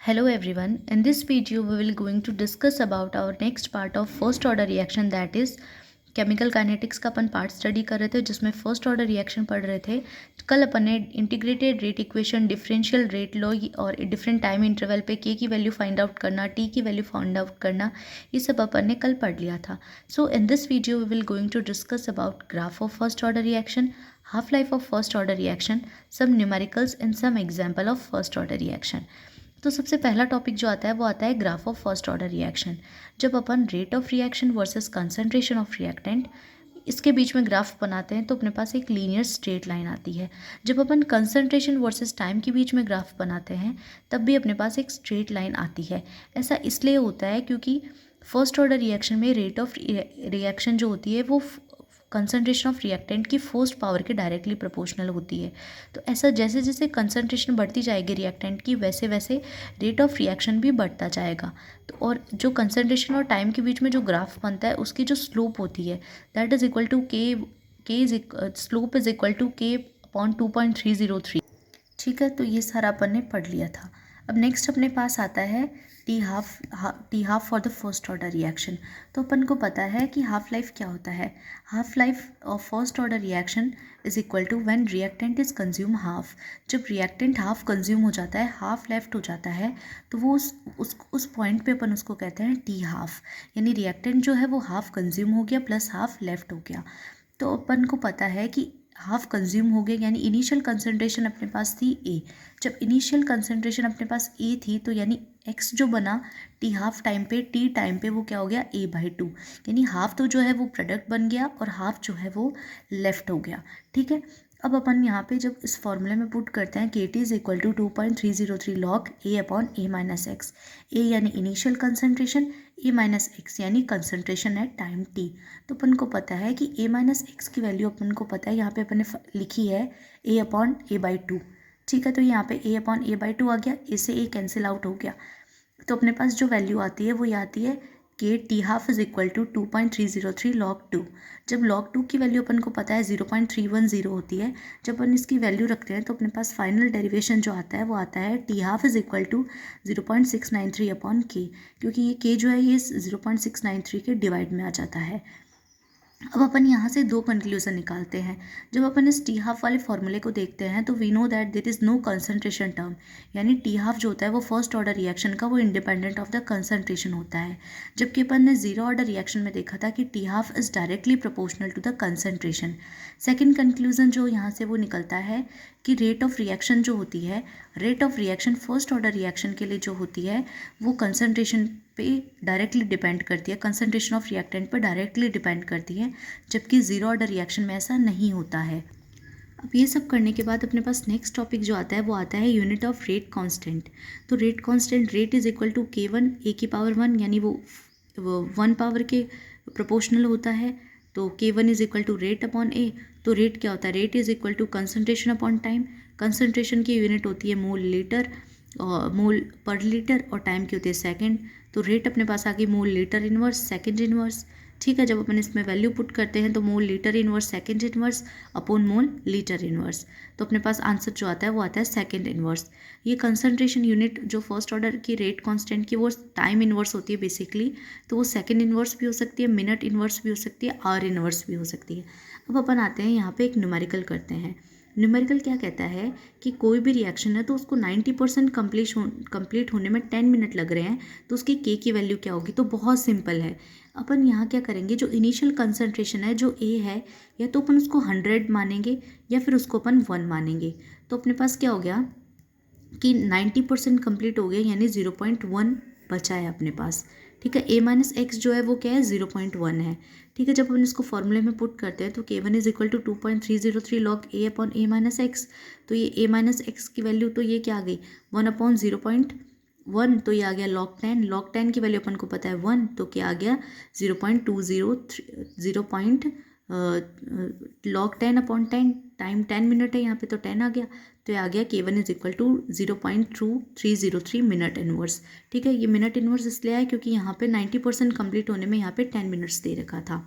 Hello everyone. In this video we will going to discuss about our next part of first order reaction, that is chemical kinetics का अपन part study कर रहे थे जिसमें first order reaction पढ़ रहे थे। कल अपन ने integrated rate equation, differential rate law और डिफरेंट टाइम इंटरवल पे के की वैल्यू फाइंड आउट करना, टी की वैल्यू फाइंड आउट करना, ये सब अपन ने कल पढ़ लिया था। So in this video we will going to discuss about graph of first order reaction, half life of first order reaction, some numericals and some example of first order reaction. तो सबसे पहला टॉपिक जो आता है वो आता है graph of first order reaction. जब अपन rate of reaction versus concentration of reactant इसके बीच में ग्राफ बनाते हैं तो अपने पास एक लीनियर स्ट्रेट लाइन आती है। जब अपन कंसंट्रेशन वर्सेस टाइम के बीच में ग्राफ बनाते हैं तब भी अपने पास एक स्ट्रेट लाइन आती है। ऐसा इसलिए होता है क्योंकि फर्स्ट ऑर्डर रिएक्शन में रेट ऑफ रिएक्शन जो होती है वो कंसंट्रेशन ऑफ रिएक्टेंट की फर्स्ट पावर के डायरेक्टली प्रोपोर्शनल होती है। तो ऐसा जैसे जैसे कंसंट्रेशन बढ़ती जाएगी रिएक्टेंट की वैसे वैसे रेट ऑफ रिएक्शन भी बढ़ता जाएगा। तो और जो कंसंट्रेशन और टाइम के बीच में जो ग्राफ बनता है उसकी जो स्लोप होती है that is equal to slope is equal to k upon 2.303। ठीक है, तो ये सारा अपन ने पढ़ लिया था। अब नेक्स्ट अपने पास आता है t half for the first order reaction. तो अपन को पता है कि हाफ लाइफ क्या होता है। Half life of first order reaction is equal to when reactant is consume half. जब रिएक्टेंट हाफ कंज्यूम हो जाता है, हाफ लेफ्ट हो जाता है, तो वो उस पॉइंट पे अपन उसको कहते हैं टी हाफ, यानी रिएक्टेंट जो है वो हाफ कंज्यूम हो गया प्लस हाफ लेफ्ट हो गया। तो अपन को पता है कि हाफ कंज्यूम हो गया, यानी इनिशियल कंसंट्रेशन अपने पास थी ए। जब इनिशियल कंसंट्रेशन अपने पास ए थी तो यानी एक्स जो बना टी हाफ टाइम पे, टी टाइम पे वो क्या हो गया A/2, यानी हाफ तो जो है वो प्रोडक्ट बन गया और हाफ जो है वो लेफ्ट हो गया। ठीक है, अब अपन यहाँ पे जब इस फॉर्मूले में पुट करते हैं KT is equal to 2.303 log A upon A minus x. A यानी initial concentration, A minus x यानी कंसंट्रेशन एट टाइम T। तो अपन को पता है कि A माइनस एक्स की वैल्यू अपन को पता है, यहाँ पे अपन ने लिखी है A अपॉन A/2। ठीक है, तो यहाँ पे A अपॉन A/2 आ गया, इससे A कैंसिल आउट हो गया। तो अपने पास जो वैल्यू आती है वो ये आती है कि t half is equal to 2.303 log 2। जब log 2 की वैल्यू अपन को पता है 0.310 होती है, जब अपन इसकी वैल्यू रखते हैं तो अपने पास फाइनल डेरिवेशन जो आता है वो आता है t half is equal to 0.693 upon k, क्योंकि ये के जो है ये 0.693 के डिवाइड में आ जाता है। अब अपन यहाँ से दो कंक्लूजन निकालते हैं। जब अपन इस टी हाफ वाले फॉर्मूले को देखते हैं तो we know that there is no concentration term, यानी टी हाफ जो होता है वो फर्स्ट ऑर्डर रिएक्शन का वो इंडिपेंडेंट ऑफ द कंसंट्रेशन होता है। जबकि अपन ने जीरो ऑर्डर रिएक्शन में देखा था कि t half is directly proportional to the concentration. Second conclusion जो यहाँ से वो निकलता है कि रेट ऑफ रिएक्शन जो होती है, rate of reaction first order reaction के लिए जो होती है वो कंसंट्रेशन पे डायरेक्टली डिपेंड करती है, कंसंट्रेशन ऑफ रिएक्टेंट पे डायरेक्टली डिपेंड करती है, जबकि जीरो ऑर्डर रिएक्शन में ऐसा नहीं होता है। अब ये सब करने के बाद अपने पास नेक्स्ट टॉपिक जो आता है वो आता है यूनिट ऑफ रेट कांस्टेंट। तो rate constant, rate is equal to K1 A⁻1, यानी वो 1 पावर के प्रोपोर्शनल होता है। तो K1 is equal to rate upon A। तो रेट क्या होता है, rate is equal to concentration upon time. Concentration की यूनिट होती है मोल लीटर और मोल पर लीटर, और टाइम की होती है सेकेंड। तो रेट अपने पास आ गई mole litre inverse second inverse. ठीक है, जब अपन इसमें वैल्यू पुट करते हैं तो mole litre inverse second inverse upon mole litre inverse, तो अपने पास आंसर जो आता है वो आता है सेकेंड इनवर्स। ये कंसंट्रेशन यूनिट जो फर्स्ट ऑर्डर की रेट कांस्टेंट की वो टाइम इनवर्स होती है बेसिकली, तो वो सेकेंड इनवर्स भी हो सकती है, मिनट इनवर्स भी हो सकती है, आवर इनवर्स भी हो सकती है। अब अपन आते हैं यहाँ पे एक न्यूमेरिकल करते हैं। न्यूमेरिकल क्या कहता है कि कोई भी रिएक्शन है तो उसको 90% कंप्लीट होने में 10 मिनट लग रहे हैं, तो उसकी के की वैल्यू क्या होगी। तो बहुत सिंपल है, अपन यहाँ क्या करेंगे, जो इनिशियल कंसंट्रेशन है जो ए है, या तो अपन उसको 100 मानेंगे या फिर उसको अपन 1 मानेंगे। तो अपने पास क्या हो गया कि 90% कंप्लीट हो गया, यानी 0.1 बचा है अपने पास। ठीक है, A माइनस एक्स जो है वो क्या है 0.1 है। ठीक है, जब अपन इसको फॉर्मूले में पुट करते हैं तो K1 is equal to 2.303 log A upon A minus x. तो ये A माइनस एक्स की वैल्यू तो ये क्या आ गई 1 अपॉन 0.1, तो ये आ गया log 10। log 10 की वैल्यू अपन को पता है 1, तो क्या आ गया 0.203 log 10 अपॉन 10, टाइम 10 मिनट है यहाँ पे तो 10 आ गया, तो ये आ गया K1 is equal to 0.2303 minute inverse. ठीक है, ये मिनट इनवर्स इसलिए है क्योंकि यहाँ पे 90% कंप्लीट होने में यहाँ पे 10 मिनट्स दे रखा था।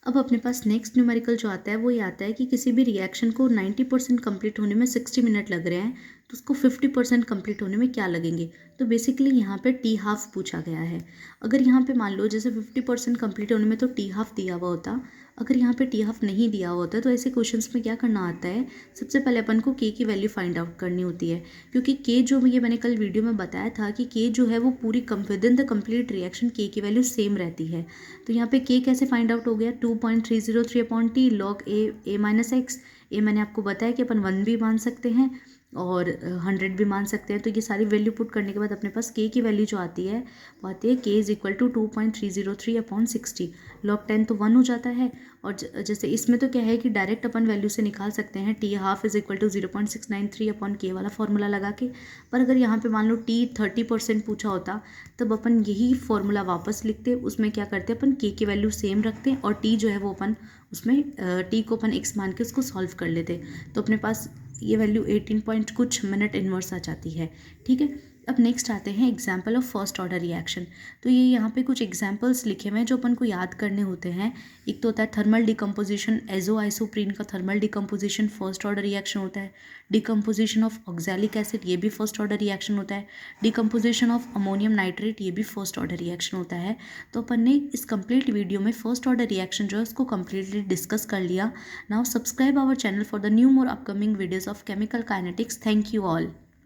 अब अपने पास नेक्स्ट न्यूमेरिकल जो आता है वो ये आता है कि किसी भी रिएक्शन को 90% कंप्लीट होने में 60 मिनट लग रहे हैं, तो उसको 50% कंप्लीट होने में क्या लगेंगे। तो बेसिकली यहाँ पे टी हाफ पूछा गया है। अगर यहाँ पे मान लो जैसे 50% कंप्लीट होने में तो टी हाफ दिया हुआ होता, अगर यहाँ पे टी हाफ नहीं दिया हुआ होता तो ऐसे क्वेश्चंस में क्या करना आता है, सबसे पहले अपन को के की वैल्यू फाइंड आउट करनी होती है, क्योंकि के जो ये मैंने कल वीडियो में बताया था कि के जो है वो पूरी with in the complete reaction के की वैल्यू सेम रहती है। तो यहाँ पे के कैसे फाइंड आउट हो गया, 2.303/t log a minus x. A मैंने आपको बताया कि अपन 1 भी मान सकते हैं और 100 भी मान सकते हैं। तो ये सारी वैल्यू पुट करने के बाद अपने पास के की वैल्यू जो आती है वो आती है के इज इक्वल टू 2.303/60। लॉग 10 तो 1 हो जाता है। और जैसे इसमें तो क्या है कि डायरेक्ट अपन वैल्यू से निकाल सकते हैं t half is equal to 0.693/k वाला फॉर्मूला लगा के। पर अगर यहाँ पे मान लो टी 30% पूछा होता तब अपन यही फॉर्मूला वापस लिखते, उसमें क्या करते अपन के की वैल्यू सेम रखते और टी जो है वो अपन उसमें टी को अपन एक्स मान के उसको सॉल्व कर लेते। तो अपने पास ये वैल्यू 18 पॉइंट कुछ मिनट इनवर्स आ जाती है। ठीक है, अब नेक्स्ट आते हैं example of first order reaction. तो ये यहाँ पे कुछ एग्जाम्पल्स लिखे हुए हैं जो अपन को याद करने होते हैं। एक तो होता है थर्मल डिकम्पोजिशन, एजोआइसोप्रीन का thermal decomposition first order reaction होता है। डिकम्पोजिशन ऑफ ऑक्सैलिक एसिड ये भी फर्स्ट ऑर्डर रिएक्शन होता है। डिकम्पोजिशन ऑफ अमोनियम नाइट्रेट ये भी फर्स्ट ऑर्डर रिएक्शन होता है। तो अपन ने इस कंप्लीट वीडियो में फर्स्ट ऑर्डर रिएक्शन जो है उसको कम्प्लीटली डिस्कस कर लिया। Now subscribe our channel for the new more upcoming videos of chemical kinetics. Thank you all.